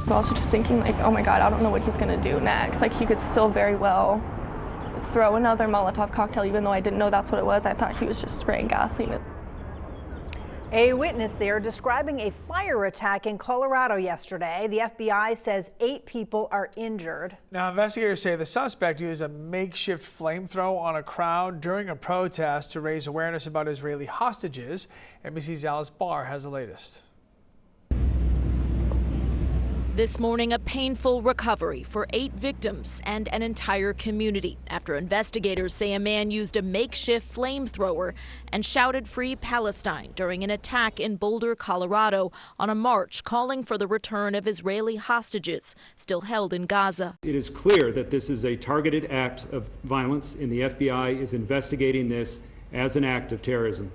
I was also just thinking, like, oh my God, I don't know what he's gonna do next. Like, he could still very well throw another Molotov cocktail, even though I didn't know that's what it was. I thought he was just spraying gasoline. A witness there describing a fire attack in Colorado yesterday. The FBI says 8 people are injured. Now, investigators say the suspect used a makeshift flamethrower on a crowd during a protest to raise awareness about Israeli hostages. NBC's Alice Barr has the latest. This morning, a painful recovery for 8 victims and an entire community after investigators say a man used a makeshift flamethrower and shouted "Free Palestine" during an attack in Boulder, Colorado, on a march calling for the return of Israeli hostages still held in Gaza. It is clear that this is a targeted act of violence, and the FBI is investigating this as an act of terrorism.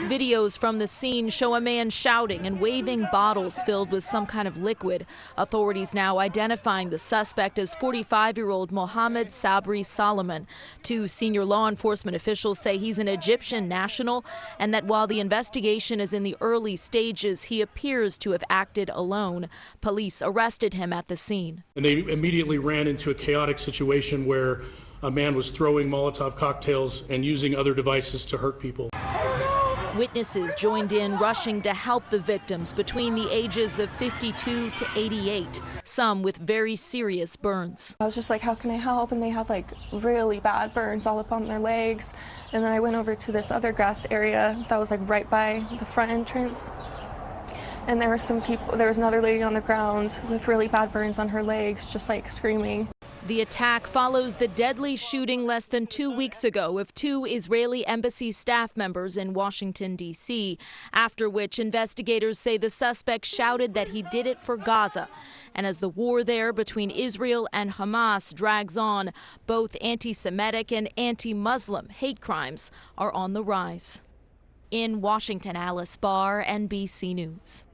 Videos from the scene show a man shouting and waving bottles filled with some kind of liquid. Authorities now identifying the suspect as 45-year-old Mohammed Sabry Soliman. 2 senior law enforcement officials say he's an Egyptian national and that while the investigation is in the early stages, he appears to have acted alone. Police arrested him at the scene. And they immediately ran into a chaotic situation where a man was throwing Molotov cocktails and using other devices to hurt people. Witnesses joined in, rushing to help the victims between the ages of 52 to 88, some with very serious burns. I was just like, how can I help? And they had like really bad burns all up on their legs. And then I went over to this other grass area that was like right by the front entrance. And there were some people, there was another lady on the ground with really bad burns on her legs, just like screaming. The attack follows the deadly shooting less than 2 weeks ago of 2 Israeli embassy staff members in Washington, D.C., after which investigators say the suspect shouted that he did it for Gaza. And as the war there between Israel and Hamas drags on, both anti-Semitic and anti-Muslim hate crimes are on the rise. In Washington, Alice Barr, NBC News.